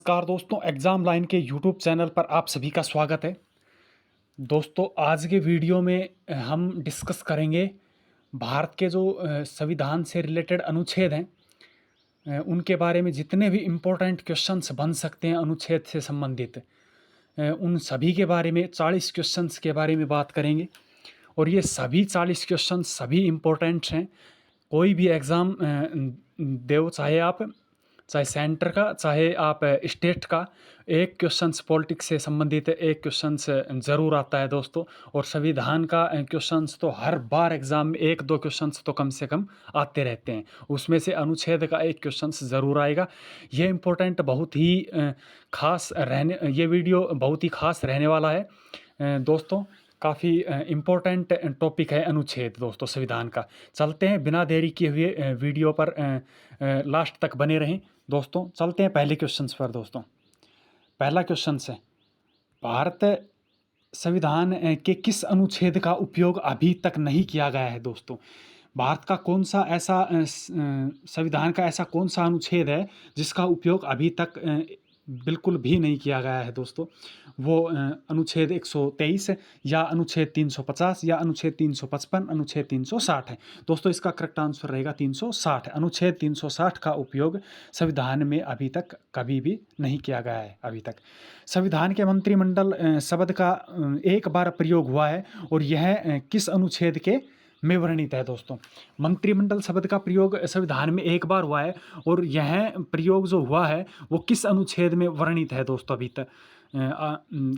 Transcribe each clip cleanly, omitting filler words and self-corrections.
नमस्कार दोस्तों, exam line के यूट्यूब चैनल पर आप सभी का स्वागत है। दोस्तों, आज के वीडियो में हम डिस्कस करेंगे भारत के जो संविधान से रिलेटेड अनुच्छेद हैं, उनके बारे में जितने भी इम्पोर्टेंट क्वेश्चंस बन सकते हैं अनुच्छेद से संबंधित, उन सभी के बारे में 40 क्वेश्चंस के बारे में बात करेंगे। और ये सभी 40 क्वेश्चंस सभी इम्पोर्टेंट हैं। कोई भी एग्ज़ाम दो, चाहे सेंटर का, चाहे आप स्टेट का, एक क्वेश्चंस पॉलिटिक्स से संबंधित एक क्वेश्चंस ज़रूर आता है दोस्तों। और संविधान का क्वेश्चंस तो हर बार एग्ज़ाम में 1-2 क्वेश्चंस तो कम से कम आते रहते हैं। उसमें से अनुच्छेद का एक क्वेश्चंस ज़रूर आएगा। ये इम्पोर्टेंट बहुत ही ये वीडियो बहुत ही ख़ास रहने वाला है दोस्तों। काफ़ी इम्पोर्टेंट टॉपिक है अनुच्छेद दोस्तों संविधान का। चलते हैं बिना देरी किए हुए वीडियो पर लास्ट तक बने रहें दोस्तों। चलते हैं पहले क्वेश्चंस पर दोस्तों। पहला क्वेश्चन है, भारत संविधान के किस अनुच्छेद का उपयोग अभी तक नहीं किया गया है दोस्तों? भारत का कौन सा ऐसा संविधान का ऐसा कौन सा अनुच्छेद है जिसका उपयोग अभी तक बिल्कुल भी नहीं किया गया है दोस्तों? वो अनुच्छेद 123 या अनुच्छेद 350 या अनुच्छेद 355, अनुच्छेद 360 है दोस्तों। इसका करेक्ट आंसर रहेगा 360 है। अनुच्छेद 360 का उपयोग संविधान में अभी तक कभी भी नहीं किया गया है अभी तक। संविधान के मंत्रिमंडल शब्द का एक बार प्रयोग हुआ है, और यह किस अनुच्छेद के में वर्णित है दोस्तों? मंत्रिमंडल शब्द का प्रयोग संविधान में एक बार हुआ है, और यह प्रयोग जो हुआ है वो किस अनुच्छेद में वर्णित है दोस्तों? अभी तक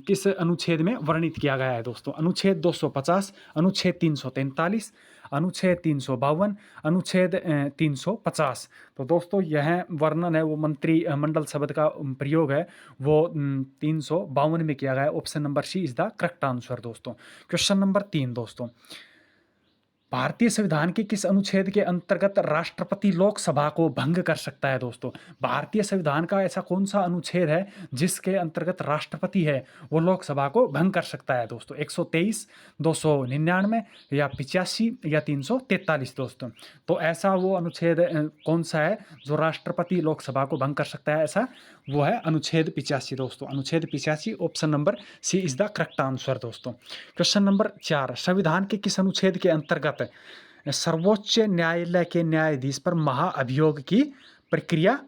किस अनुच्छेद में वर्णित किया गया है दोस्तों? अनुच्छेद 250, अनुच्छेद 343, अनुच्छेद 352, अनुच्छेद 350। तो दोस्तों यह वर्णन है वो मंत्रिमंडल शब्द का प्रयोग है वो 352 में किया गया है। Option number C is the correct answer दोस्तों। क्वेश्चन नंबर 3 दोस्तों, भारतीय संविधान के किस अनुच्छेद के अंतर्गत राष्ट्रपति लोकसभा को भंग कर सकता है दोस्तों? भारतीय संविधान का ऐसा कौन सा अनुच्छेद है जिसके अंतर्गत राष्ट्रपति है वो लोकसभा को भंग कर सकता है दोस्तों? 123, 299 या 85 या 343 दोस्तों। तो ऐसा वो अनुच्छेद कौन सा है जो राष्ट्रपति लोकसभा को भंग कर सकता है? ऐसा वो है अनुच्छेद 85 दोस्तों। अनुच्छेद 85 option number C is the correct answer दोस्तों। क्वेश्चन नंबर 4, संविधान के किस अनुच्छेद के अंतर्गत सर्वोच्च न्यायालय के न्यायाधीश पर महाअभियोग की प्रक्रिया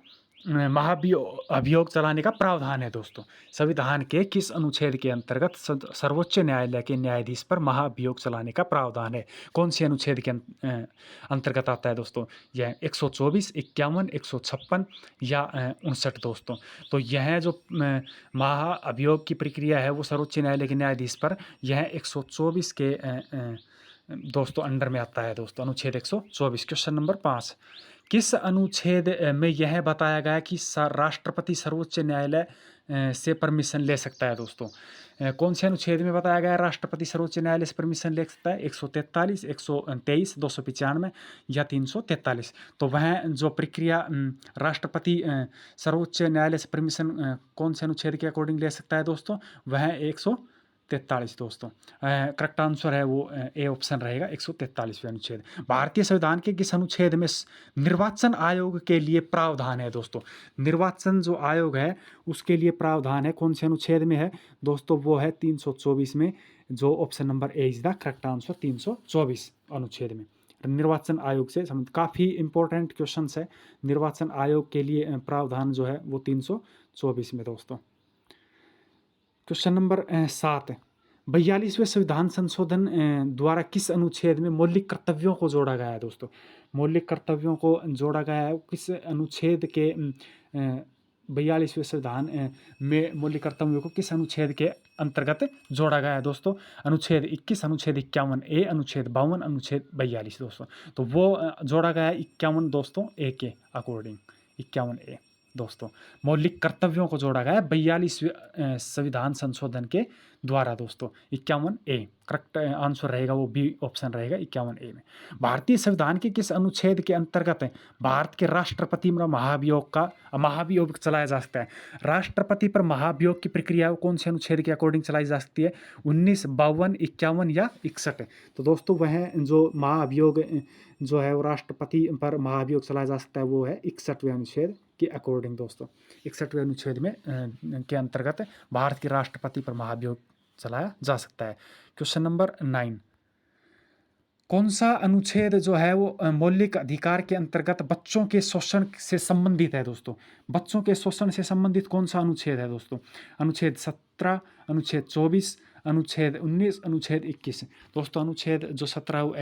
महाअभियोग चलाने का प्रावधान है दोस्तों? संविधान के किस अनुच्छेद के अंतर्गत सर्वोच्च न्यायालय के न्यायाधीश पर महाअभियोग चलाने का प्रावधान है? कौन से अनुच्छेद के अंतर्गत आता है दोस्तों? यह 124, 51, 156 या 59 दोस्तों। तो यह जो महाअभियोग की प्रक्रिया है वो सर्वोच्च न्यायालय के न्यायाधीश पर, यह 124 के दोस्तों अंडर में आता है दोस्तों, अनुच्छेद 124। क्वेश्चन नंबर 5, किस अनुच्छेद में यह बताया गया कि राष्ट्रपति सर्वोच्च न्यायालय से परमिशन ले सकता है दोस्तों? कौन से अनुच्छेद में बताया गया है राष्ट्रपति सर्वोच्च न्यायालय से परमिशन ले सकता है? 143, 123, 295 या 343। तो वह जो प्रक्रिया राष्ट्रपति सर्वोच्च न्यायालय से परमिशन कौन से अनुच्छेद के अकॉर्डिंग ले सकता है दोस्तों? वह 143 दोस्तों। करेक्ट आंसर है वो ए ऑप्शन रहेगा, 143वें अनुच्छेद। भारतीय संविधान के किस अनुच्छेद में निर्वाचन आयोग के लिए प्रावधान है दोस्तों? निर्वाचन जो आयोग है उसके लिए प्रावधान है, कौन से अनुच्छेद में है दोस्तों? वो है 324 में, जो option number A is the correct answer, 324 अनुच्छेद में निर्वाचन आयोग से संबंधित काफ़ी इंपॉर्टेंट क्वेश्चन है। निर्वाचन आयोग के लिए प्रावधान जो है वो 324 में दोस्तों। क्वेश्चन नंबर 7, 42वें संविधान संशोधन द्वारा किस अनुच्छेद में मौलिक कर्तव्यों को जोड़ा गया है दोस्तों? मौलिक कर्तव्यों को जोड़ा गया है किस अनुच्छेद के 42वें संविधान में मौलिक कर्तव्यों को किस अनुच्छेद के अंतर्गत जोड़ा गया है दोस्तों? अनुच्छेद 21, अनुच्छेद 51 ए, अनुच्छेद 52, अनुच्छेद 42 दोस्तों। तो वो जोड़ा गया है 51 दोस्तों ए के अकॉर्डिंग, 51 ए दोस्तों। मौलिक कर्तव्यों को जोड़ा गया है 42वें संविधान संशोधन के द्वारा दोस्तों, 51 ए करेक्ट आंसर रहेगा, वो बी ऑप्शन रहेगा 51 ए में। भारतीय संविधान के किस अनुच्छेद के अंतर्गत भारत के राष्ट्रपति पर महाभियोग चलाया जा सकता है? राष्ट्रपति पर महाभियोग की प्रक्रिया कौन से अनुच्छेद के अकॉर्डिंग चलाई जा सकती है? 19, 52, 51 या 61। तो दोस्तों वह जो महाभियोग जो है वो राष्ट्रपति पर महाभियोग चलाया जा सकता है वो है 61वें अनुच्छेद के अकॉर्डिंग दोस्तों 61वें अनुच्छेद में के अंतर्गत भारत के राष्ट्रपति पर महाभियोग चलाया जा सकता है। क्वेश्चन नंबर 9, कौन सा अनुच्छेद जो है वो मौलिक अधिकार के अंतर्गत बच्चों के शोषण से संबंधित है दोस्तों? बच्चों के शोषण से संबंधित कौन सा अनुच्छेद है दोस्तों? अनुच्छेद 17, अनुच्छेद 24, अनुच्छेद 19, अनुच्छेद 21। दोस्तों अनुच्छेद जो 17 है वो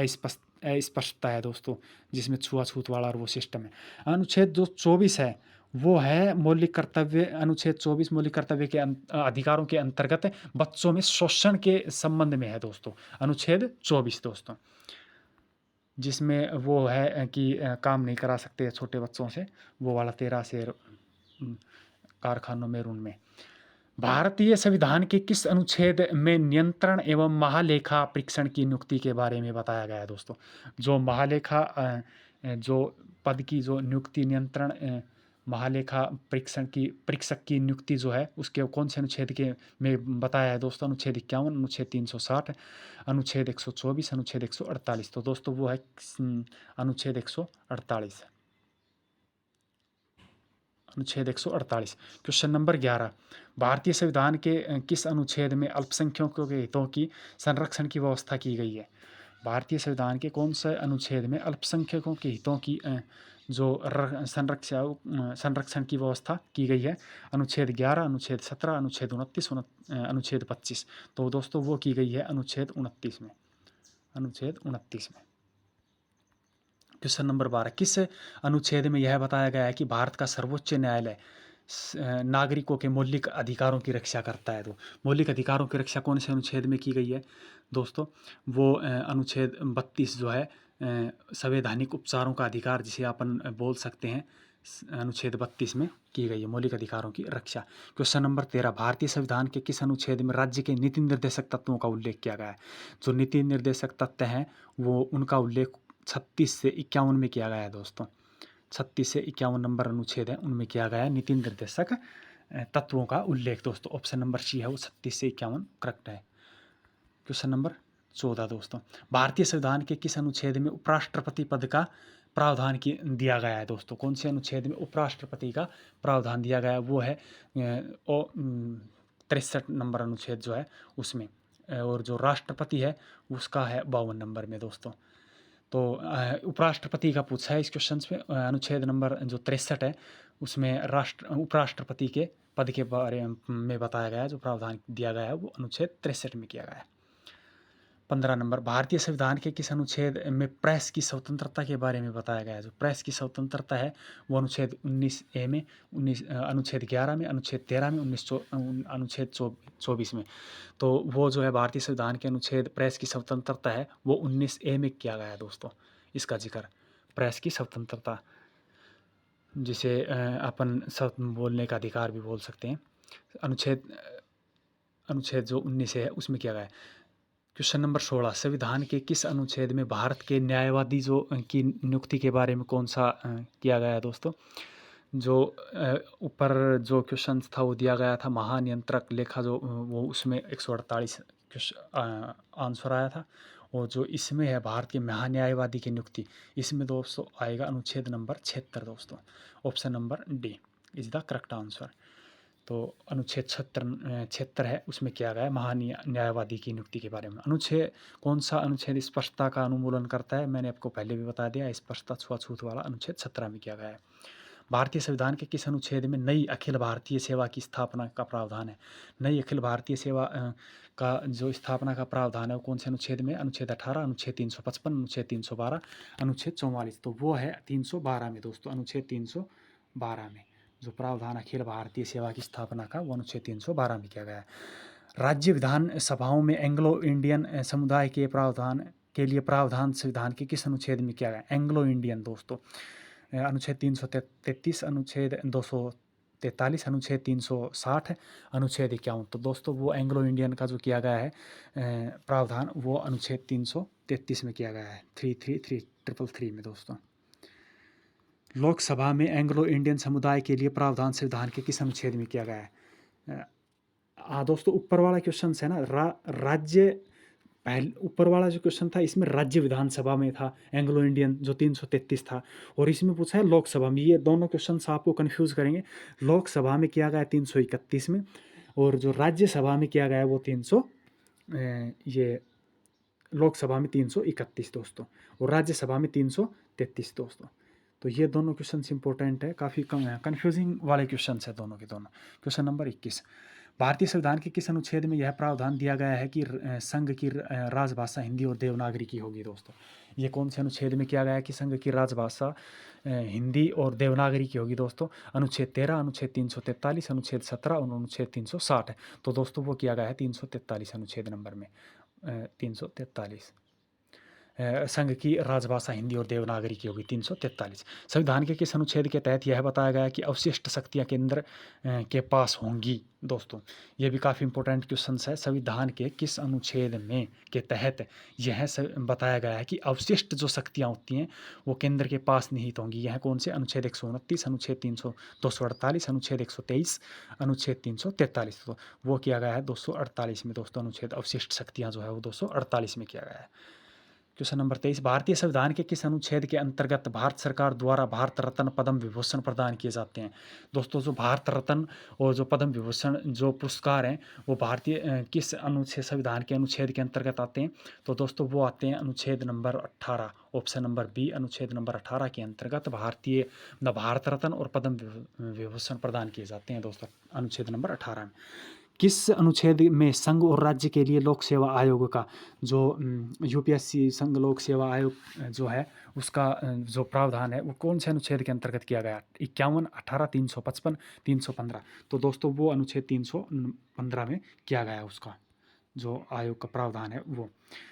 अस्पष्टता है दोस्तों, जिसमें छुआछूत वाला वो सिस्टम है। अनुच्छेद जो 24 है वो है मौलिक कर्तव्य, अनुच्छेद 24 मौलिक कर्तव्य के अधिकारों के अंतर्गत बच्चों में शोषण के संबंध में है दोस्तों, अनुच्छेद 24 दोस्तों, जिसमें वो है कि काम नहीं करा सकते छोटे बच्चों से, वो वाला 13 से कारखानों में उनमें। भारतीय संविधान के किस अनुच्छेद में नियंत्रण एवं महालेखा परीक्षण की नियुक्ति के बारे में बताया गया है दोस्तों? जो महालेखा जो पद की जो नियुक्ति, नियंत्रण महालेखा परीक्षक की नियुक्ति जो है उसके कौन से अनुच्छेद के में बताया है दोस्तों? अनुच्छेद 51, अनुच्छेद 360, अनुच्छेद 124, अनुच्छेद 148। तो दोस्तों वो है अनुच्छेद 148, अनुच्छेद 148। क्वेश्चन नंबर 11, भारतीय संविधान के किस अनुच्छेद में अल्पसंख्यकों के हितों की संरक्षण की व्यवस्था की गई है? भारतीय संविधान के कौन से अनुच्छेद में अल्पसंख्यकों के हितों की जो संरक्षण की व्यवस्था की गई है? अनुच्छेद 11, अनुच्छेद 17, अनुच्छेद 29, अनुच्छेद 25। तो दोस्तों वो की गई है अनुच्छेद 29 में, अनुच्छेद 29 में। क्वेश्चन नंबर 12, किस अनुच्छेद में यह बताया गया है कि भारत का सर्वोच्च न्यायालय नागरिकों के मौलिक अधिकारों की रक्षा करता है? तो मौलिक अधिकारों की रक्षा कौन से अनुच्छेद में की गई है दोस्तों? वो अनुच्छेद 32 जो है संवैधानिक उपचारों का अधिकार, जिसे अपन बोल सकते हैं, अनुच्छेद 32 में की गई है मौलिक अधिकारों की रक्षा। क्वेश्चन नंबर 13, भारतीय संविधान के किस अनुच्छेद में राज्य के नीति निर्देशक तत्वों का उल्लेख किया गया है? जो नीति निर्देशक तत्व हैं वो उनका उल्लेख 36 से 51 में किया गया है दोस्तों। 36 से 51 नंबर अनुच्छेद है, उनमें किया गया है नीति निर्देशक तत्वों का उल्लेख दोस्तों। ऑप्शन नंबर सी है वो 36 से 51 करेक्ट है। क्वेश्चन नंबर 14 दोस्तों, भारतीय संविधान के किस अनुच्छेद में उपराष्ट्रपति पद का प्रावधान दिया गया है दोस्तों? कौन से अनुच्छेद में उपराष्ट्रपति का प्रावधान दिया गया है? वो है 63 नंबर अनुच्छेद जो है उसमें, और जो राष्ट्रपति है उसका है 52 नंबर में दोस्तों। तो उपराष्ट्रपति का पूछा है इस क्वेश्चन में, अनुच्छेद नंबर जो 63 है उसमें उपराष्ट्रपति के पद के बारे में बताया गया है, जो प्रावधान दिया गया है वो अनुच्छेद 63 में किया गया है। 15 नंबर, भारतीय संविधान के किस अनुच्छेद में प्रेस की स्वतंत्रता के बारे में बताया गया है? जो प्रेस की स्वतंत्रता है वो अनुच्छेद 19A में, अनुच्छेद 11 में, अनुच्छेद 13 में, अनुच्छेद 24 में। तो वो जो है भारतीय संविधान के अनुच्छेद प्रेस की स्वतंत्रता है वो 19A में किया गया है दोस्तों, इसका जिक्र प्रेस की स्वतंत्रता, जिसे अपन बोलने का अधिकार भी बोल सकते हैं। अनुच्छेद जो 19 है उसमें किया गया है। क्वेश्चन नंबर 16, संविधान के किस अनुच्छेद में भारत के न्यायवादी जो की नियुक्ति के बारे में कौन सा किया गया है दोस्तों? जो ऊपर जो क्वेश्चन था वो दिया गया था महानियंत्रक लेखा, जो वो उसमें 148 आंसर आया था, और जो इसमें है भारत के महान्यायवादी की नियुक्ति, इसमें दोस्तों आएगा अनुच्छेद नंबर 76 दोस्तों। Option number D is the correct answer. तो अनुच्छेद 76 है उसमें किया गया है महान्यायवादी की नियुक्ति के बारे में। अनुच्छेद कौन सा अनुच्छेद स्पष्टता का अनुमूलन करता है? मैंने आपको पहले भी बता दिया, स्पष्टता छुआछूत वाला अनुच्छेद 17 में किया गया है। भारतीय संविधान के किस अनुच्छेद में नई अखिल भारतीय सेवा की स्थापना का प्रावधान है? नई अखिल भारतीय सेवा का जो स्थापना का प्रावधान है वो कौन से अनुच्छेद में? अनुच्छेद 18, अनुच्छेद 355, अनुच्छेद 312, अनुच्छेद 44। तो वो है 312 में दोस्तों, अनुच्छेद 312 में जो प्रावधान अखिल भारतीय सेवा की स्थापना का वो अनुच्छेद 312 में किया गया है। राज्य विधान सभाओं में एंग्लो इंडियन समुदाय के प्रावधान के लिए प्रावधान संविधान के किस अनुच्छेद में किया गया? एंग्लो इंडियन दोस्तों, अनुच्छेद 333, अनुच्छेद 243, अनुच्छेद 360, अनुच्छेद 51। तो दोस्तों वो एंग्लो इंडियन का जो किया गया है प्रावधान वो अनुच्छेद 333 में किया गया है, 333 में दोस्तों। लोकसभा में एंग्लो इंडियन समुदाय के लिए प्रावधान संविधान के किस अनुच्छेद में किया गया है? दोस्तों ऊपर वाला क्वेश्चन है ना, राज्य पहले ऊपर वाला जो क्वेश्चन था इसमें राज्य विधानसभा में था एंग्लो इंडियन जो 333 था, और इसमें पूछा है लोकसभा में। ये दोनों क्वेश्चन आपको कंफ्यूज करेंगे। लोकसभा में किया गया है 331 में, और जो राज्यसभा में किया गया है वो 300 ये लोकसभा में 331 दोस्तों, और राज्यसभा में 333 दोस्तों। तो ये दोनों क्वेश्चन इंपॉर्टेंट है, काफ़ी कन्फ्यूजिंग वाले क्वेश्चन है दोनों के दोनों। क्वेश्चन नंबर 21, भारतीय संविधान के किस अनुच्छेद में यह प्रावधान दिया गया है कि संघ की राजभाषा हिंदी और देवनागरी की होगी दोस्तों। ये कौन से अनुच्छेद में किया गया है कि संघ की राजभाषा हिंदी और देवनागरी की होगी दोस्तों? अनुच्छेद 13, अनुच्छेद 343, अनुच्छेद 17 और अनुच्छेद 360 है। तो दोस्तों वो किया गया है 343 अनुच्छेद नंबर में, 343 संघ की राजभाषा हिंदी और देवनागरी की होगी 343। संविधान के किस अनुच्छेद के तहत यह बताया गया है कि अवशिष्ट शक्तियां केंद्र के पास होंगी दोस्तों? ये भी काफ़ी इंपॉर्टेंट क्वेश्चन है। संविधान के किस अनुच्छेद में के तहत यह बताया गया है कि अवशिष्ट जो शक्तियां होती हैं वो केंद्र के पास निहित होंगी? यह कौन से? अनुच्छेद 129, अनुच्छेद 248, अनुच्छेद 123, अनुच्छेद 343। तो वो किया गया है 248 में दोस्तों, अनुच्छेद अवशिष्ट शक्तियाँ जो है वो 248 में किया गया है। क्वेश्चन नंबर 23, भारतीय संविधान के किस अनुच्छेद के अंतर्गत भारत सरकार द्वारा भारत रत्न पद्म विभूषण प्रदान किए जाते हैं? दोस्तों जो भारत रत्न और जो पद्म विभूषण जो पुरस्कार हैं वो भारतीय किस अनुच्छेद संविधान के अनुच्छेद के अंतर्गत आते हैं? तो दोस्तों वो आते हैं अनुच्छेद नंबर 18, ऑप्शन नंबर बी, अनुच्छेद नंबर 18 के अंतर्गत भारत रत्न और पद्म विभूषण प्रदान किए जाते हैं दोस्तों, अनुच्छेद नंबर 18 में। किस अनुच्छेद में संघ और राज्य के लिए लोक सेवा आयोग का जो यूपीएससी संघ लोक सेवा आयोग जो है उसका जो प्रावधान है वो कौन से अनुच्छेद के अंतर्गत किया गया? 51, 18, 355, 315। तो दोस्तों वो अनुच्छेद 315 में किया गया उसका जो आयोग का प्रावधान है वो।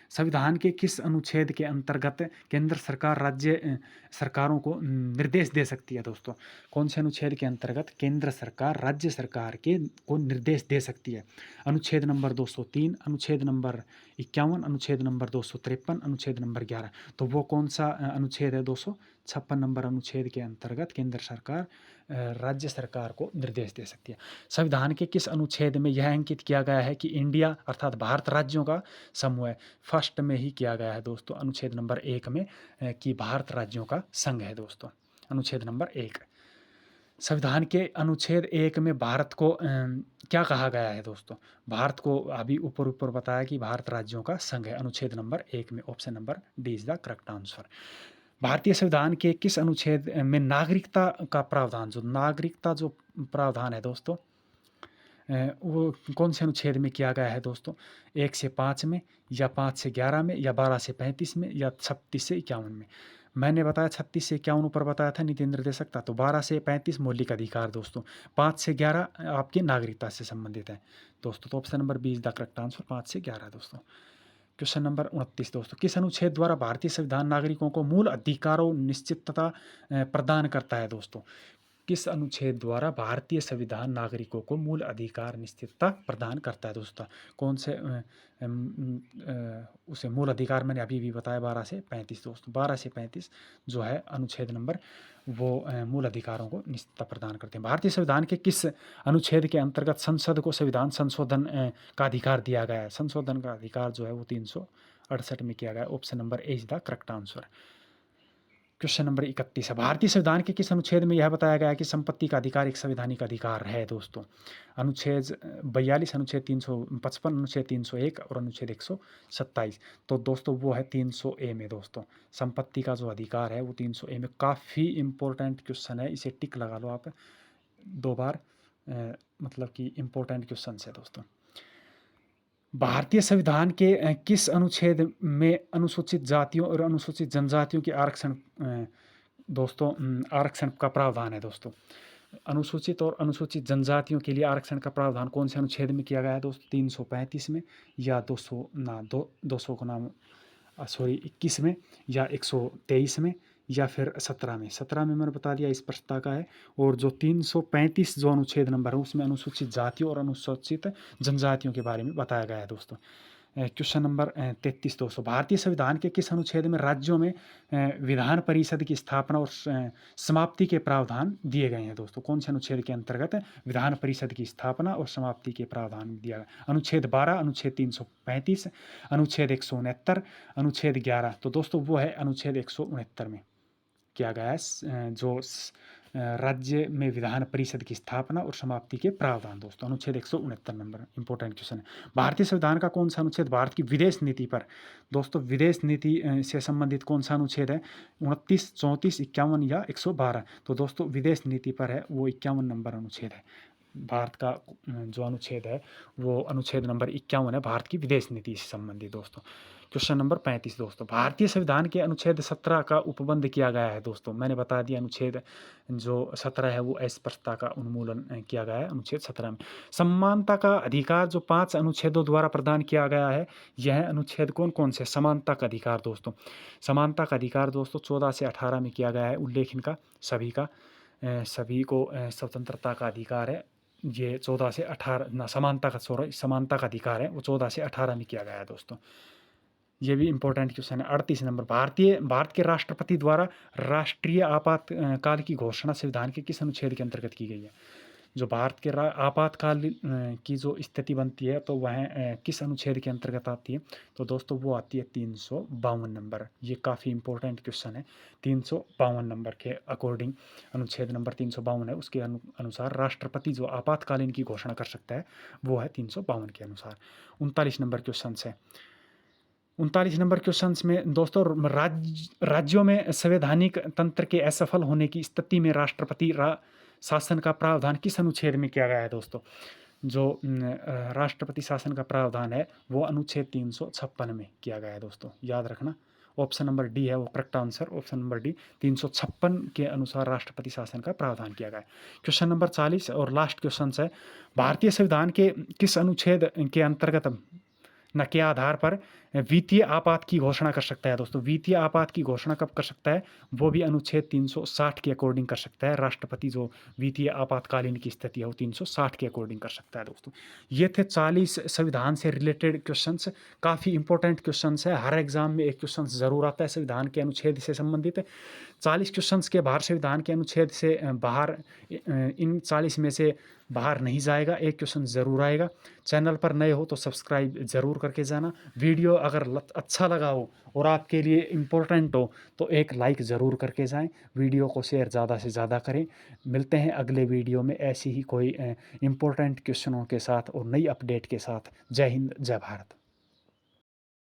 संविधान के किस अनुच्छेद के अंतर्गत केंद्र सरकार राज्य सरकारों को निर्देश दे सकती है दोस्तों? कौन से अनुच्छेद के अंतर्गत केंद्र सरकार राज्य सरकार को निर्देश दे सकती है? अनुच्छेद नंबर 203, अनुच्छेद नंबर 51, अनुच्छेद नंबर 253, अनुच्छेद नंबर 11। तो वो कौन सा अनुच्छेद है? 256 नंबर अनुच्छेद के अंतर्गत केंद्र सरकार राज्य सरकार को निर्देश दे सकती है। संविधान के किस अनुच्छेद में यह अंकित किया गया है कि इंडिया अर्थात भारत राज्यों का समूह है? फर्स्ट में ही किया गया है दोस्तों, अनुच्छेद नंबर 1 में कि भारत राज्यों का संघ है दोस्तों, अनुच्छेद नंबर 1। संविधान के अनुच्छेद 1 में भारत को क्या कहा गया है दोस्तों? भारत को अभी ऊपर बताया कि भारत राज्यों का संघ है, अनुच्छेद नंबर 1 में, option number D is the correct answer. भारतीय संविधान के किस अनुच्छेद में नागरिकता का प्रावधान जो प्रावधान है दोस्तों वो कौन से अनुच्छेद में किया गया है दोस्तों? 1 से 5 में, या 5 से 11 में, या 12 से 35 में, या 36 से 51 में? मैंने बताया 36 से 51 ऊपर बताया था, नितेंद्र दे सकता। तो 12 से 35 मौलिक अधिकार दोस्तों, 5 से 11 आपकी नागरिकता से संबंधित है दोस्तों। तो option number B is the correct answer, 5 से 11 दोस्तों। क्वेश्चन नंबर 29 दोस्तों, किस अनुच्छेद द्वारा भारतीय संविधान नागरिकों को मूल अधिकारों निश्चितता प्रदान करता है दोस्तों? किस अनुच्छेद द्वारा भारतीय संविधान नागरिकों को मूल अधिकार निश्चितता प्रदान करता है दोस्तों? कौन से उसे मूल अधिकार मैंने अभी भी बताया 12 से 35 दोस्तों, 12 से 35 जो है अनुच्छेद नंबर वो मूल अधिकारों को निश्चितता प्रदान करते हैं। भारतीय संविधान के किस अनुच्छेद के अंतर्गत संसद को संविधान संशोधन का अधिकार दिया गया है? संशोधन का अधिकार जो है वो 368 में किया गया है, option number A is the correct answer. Question number 31 है, भारतीय संविधान के किस अनुच्छेद में यह बताया गया है कि संपत्ति का अधिकार एक संवैधानिक अधिकार है दोस्तों? अनुच्छेद 42, अनुच्छेद 355, अनुच्छेद 301 और अनुच्छेद 127। तो दोस्तों वो है 300 ए में दोस्तों, संपत्ति का जो अधिकार है वो 300 ए में। काफ़ी इंपॉर्टेंट क्वेश्चन है, इसे टिक लगा लो आप 2 बार, मतलब कि इंपॉर्टेंट क्वेश्चन है दोस्तों। भारतीय संविधान के किस अनुच्छेद में अनुसूचित जातियों और अनुसूचित जनजातियों के आरक्षण दोस्तों आरक्षण का प्रावधान है दोस्तों? अनुसूचित और अनुसूचित जनजातियों के लिए आरक्षण का प्रावधान कौन से अनुच्छेद में किया गया है दोस्तों? 335 में, या 200 को नाम 21 में, या 123 में, या फिर 17 में? 17 में मैंने बता दिया इस प्रश्न का है। और जो 335 जो अनुच्छेद नंबर है उसमें अनुसूचित जातियों और अनुसूचित जनजातियों के बारे में बताया गया है दोस्तों। क्वेश्चन नंबर 33 दोस्तों, भारतीय संविधान के किस अनुच्छेद में राज्यों में विधान परिषद की स्थापना और समाप्ति के प्रावधान दिए गए हैं दोस्तों? कौन से अनुच्छेद के अंतर्गत विधान परिषद की स्थापना और समाप्ति के प्रावधान दिया गया? अनुच्छेद 12, अनुच्छेद 335, अनुच्छेद 169, अनुच्छेद 11। तो दोस्तों वो है अनुच्छेद 169 में किया गया है जो राज्य में विधान परिषद की स्थापना और समाप्ति के प्रावधान दोस्तों। अनुच्छेद 169 नंबर इंपॉर्टेंट क्वेश्चन है। भारतीय संविधान का कौन सा अनुच्छेद भारत की विदेश नीति पर दोस्तों विदेश नीति से संबंधित कौन सा अनुच्छेद है? 29, 34, 51 या 112? तो दोस्तों विदेश नीति पर है वो 51 नंबर अनुच्छेद है। भारत का जो अनुच्छेद है वो अनुच्छेद नंबर 51 है भारत की विदेश नीति से संबंधित दोस्तों। क्वेश्चन नंबर 35 दोस्तों, भारतीय संविधान के अनुच्छेद 17 का उपबंध किया गया है दोस्तों। मैंने बता दिया अनुच्छेद जो 17 है वो अस्पृश्यता का उन्मूलन किया गया है अनुच्छेद 17 में। समानता का अधिकार जो 5 अनुच्छेदों द्वारा प्रदान किया गया है, यह अनुच्छेद कौन कौन से? समानता का अधिकार दोस्तों, समानता का अधिकार दोस्तों 14 से 18 में किया गया है उल्लेख इनका सभी को स्वतंत्रता का अधिकार है। ये 14 से 18 ना समानता का अधिकार है वो 14 से 18 में किया गया है दोस्तों। ये भी इंपॉर्टेंट क्वेश्चन है। 38 नंबर, भारत के राष्ट्रपति द्वारा राष्ट्रीय आपातकाल की घोषणा संविधान के किस अनुच्छेद के अंतर्गत की गई है? जो भारत के आपातकाल की जो स्थिति बनती है तो वह किस अनुच्छेद के अंतर्गत आती है? तो दोस्तों वो आती है 352 नंबर। ये काफ़ी इंपॉर्टेंट क्वेश्चन है। 352 नंबर के अकॉर्डिंग अनुच्छेद नंबर 352 है, उसके अनुसार राष्ट्रपति जो आपातकालीन की घोषणा कर सकता है वो है 352 के अनुसार। 39 नंबर क्वेश्चन है। 39 नंबर क्वेश्चन में दोस्तों राज्यों में संवैधानिक तंत्र के असफल होने की स्थिति में राष्ट्रपति शासन का प्रावधान किस अनुच्छेद में किया गया है दोस्तों? जो राष्ट्रपति शासन का प्रावधान है वो अनुच्छेद 356 में किया गया है दोस्तों, याद रखना। ऑप्शन नंबर डी है वो correct answer, option number D 356 के अनुसार राष्ट्रपति शासन का प्रावधान किया गया है। क्वेश्चन नंबर 40 और लास्ट क्वेश्चन है, भारतीय संविधान के किस अनुच्छेद के अंतर्गत न के आधार पर वित्तीय आपात की घोषणा कर सकता है दोस्तों? वित्तीय आपात की घोषणा कब कर सकता है? वो भी अनुच्छेद 360 के अकॉर्डिंग कर सकता है। राष्ट्रपति जो वित्तीय आपातकालीन की स्थिति है वो 360 के अकॉर्डिंग कर सकता है दोस्तों। ये थे 40 संविधान से रिलेटेड क्वेश्चंस। काफ़ी इंपॉर्टेंट क्वेश्चंस है, हर एग्जाम में एक क्वेश्चन जरूर आता है संविधान के अनुच्छेद से संबंधित। 40 क्वेश्चंस के बाहर संविधान के अनुच्छेद से बाहर इन 40 में से बाहर नहीं जाएगा, एक क्वेश्चन ज़रूर आएगा। चैनल पर नए हो तो सब्सक्राइब ज़रूर करके जाना। वीडियो अगर अच्छा लगा हो और आपके लिए इम्पोर्टेंट हो तो एक लाइक ज़रूर करके जाएं। वीडियो को शेयर ज़्यादा से ज़्यादा करें। मिलते हैं अगले वीडियो में ऐसी ही कोई इम्पोर्टेंट क्वेश्चनों के साथ और नई अपडेट के साथ। जय हिंद, जय भारत।